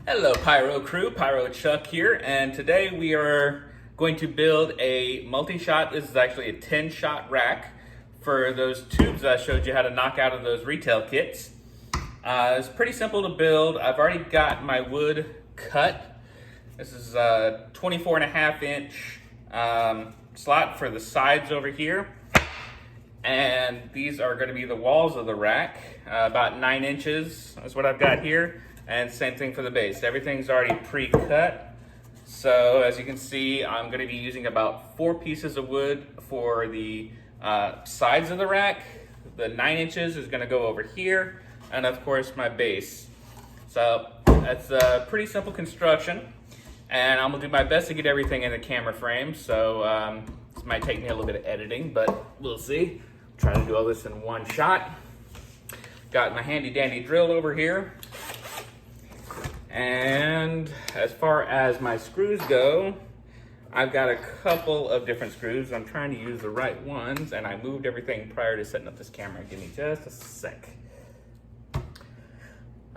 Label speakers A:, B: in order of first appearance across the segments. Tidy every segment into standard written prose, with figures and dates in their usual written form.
A: Hello Pyro crew, Pyro Chuck here, and today we are going to build a multi-shot. This is actually a 10-shot rack for those tubes that I showed you how to knock out of those retail kits. It's pretty simple to build. I've already got my wood cut. This is a 24.5-inch slot for the sides over here. And these are going to be the walls of the rack, about 9 inches is what I've got here. And same thing for the base. Everything's already pre-cut. So as you can see, I'm going to be using about 4 pieces of wood for the sides of the rack. The 9 inches is going to go over here, and of course my base. So that's a pretty simple construction, and I'm going to do my best to get everything in the camera frame. So this might take me a little bit of editing, but we'll see. Try to do all this in one shot. Got my handy dandy drill over here. And as far as my screws go, I've got a couple of different screws. I'm trying to use the right ones, and I moved everything prior to setting up this camera. Give me just a sec.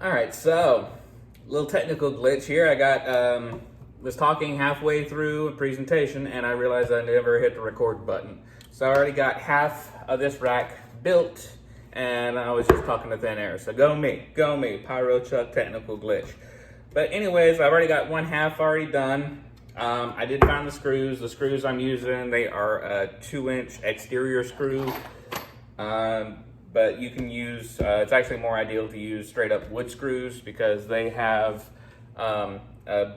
A: All right, so a little technical glitch here. I got was talking halfway through a presentation, and I realized I never hit the record button. So I already got half of this rack built, and I was just talking to thin air. So go me, Pyro Chuck technical glitch. But anyways, I've already got one half already done. I did find the screws. The screws I'm using, they are a 2-inch exterior screw. But you can use, it's actually more ideal to use straight up wood screws because they have a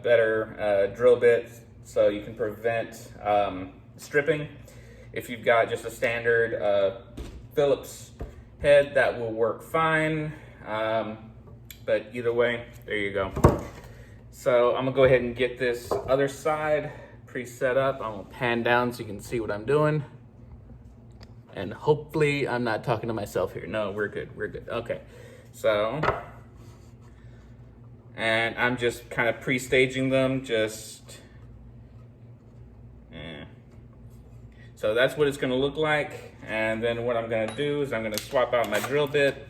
A: better drill bit, so you can prevent stripping. If you've got just a standard Phillips head, that will work fine. But either way, there you go. So I'm gonna go ahead and get this other side pre-set up. I'm gonna pan down so you can see what I'm doing. And hopefully I'm not talking to myself here. No, we're good, okay. So, and I'm just kind of pre-staging them, So that's what it's gonna look like. And then what I'm gonna do is I'm gonna swap out my drill bit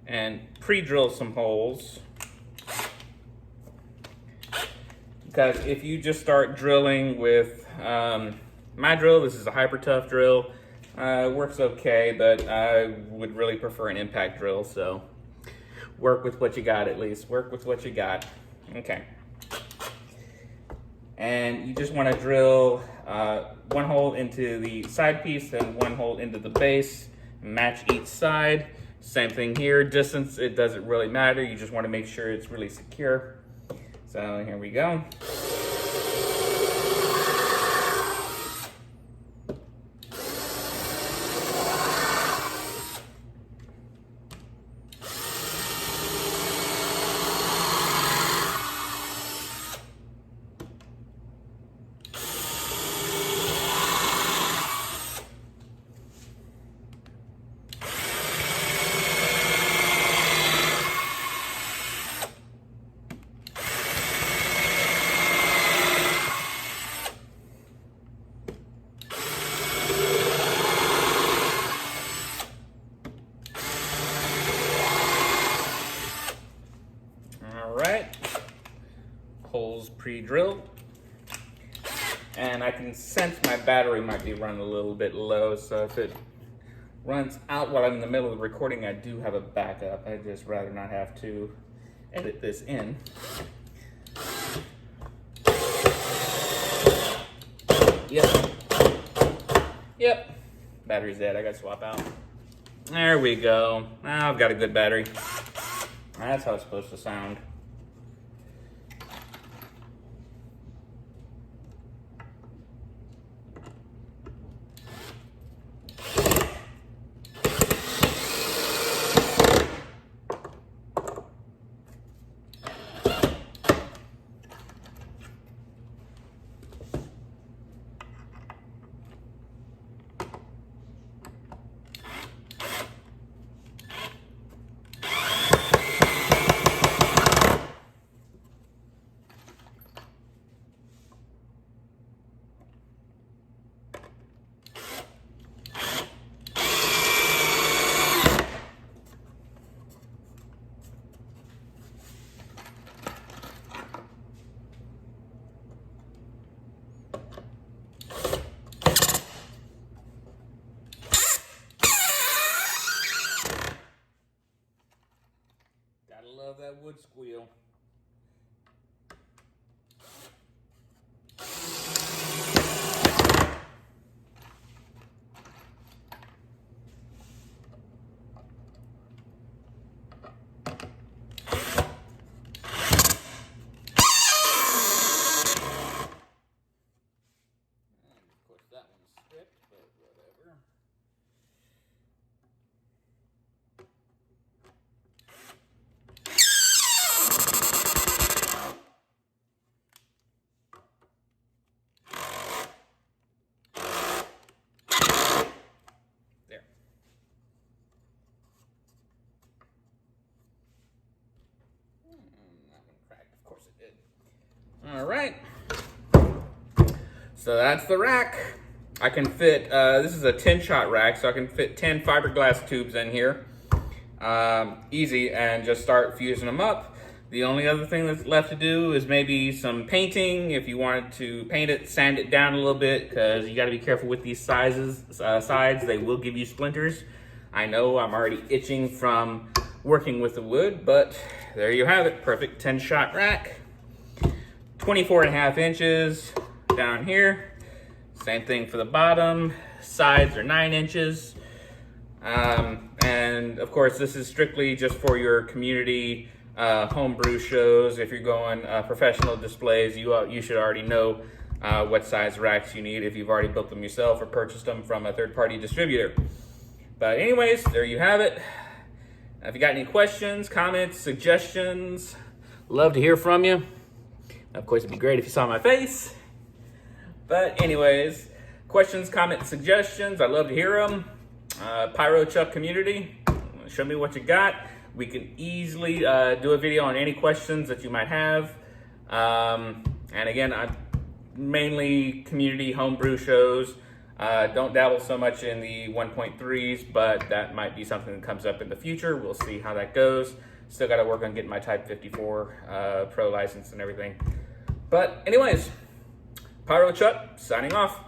A: and pre-drill some holes, because if you just start drilling with my drill, this is a hyper tough drill, works okay, but I would really prefer an impact drill. So work with what you got, at least work with what you got. Okay, and you just want to drill one hole into the side piece and one hole into the base, match each side. Same thing here, distance, it doesn't really matter. You just want to make sure it's really secure. So here we go. Holes pre-drilled, and I can sense my battery might be running a little bit low, so if it runs out while I'm in the middle of the recording, I do have a backup. I'd just rather not have to edit this in. Yep, battery's dead. I gotta swap out. There we go. Now I've got a good battery. That's how it's supposed to sound. that wood squeal. That one's stripped, but whatever. There. That one cracked. Of course it did. All right. So that's the rack. I can fit, this is a 10-shot rack, so I can fit 10 fiberglass tubes in here. Easy, and just start fusing them up. The only other thing that's left to do is maybe some painting. If you wanted to paint it, sand it down a little bit, because you got to be careful with these sides. They will give you splinters. I know I'm already itching from working with the wood, but there you have it. Perfect 10-shot rack. 24.5 inches down here. Same thing for the bottom. Sides are 9 inches. And of course, this is strictly just for your community homebrew shows. If you're going professional displays, you should already know what size racks you need if you've already built them yourself or purchased them from a third-party distributor. But anyways, there you have it. If you got any questions, comments, suggestions, love to hear from you. Of course, it'd be great if you saw my face. But anyways, questions, comments, suggestions, I'd love to hear them. Pyro Chuck community, show me what you got. We can easily do a video on any questions that you might have. And again, I'm mainly community homebrew shows. Don't dabble so much in the 1.3s, but that might be something that comes up in the future. We'll see how that goes. Still got to work on getting my Type 54 Pro license and everything. But anyways, Pyro Chuck signing off.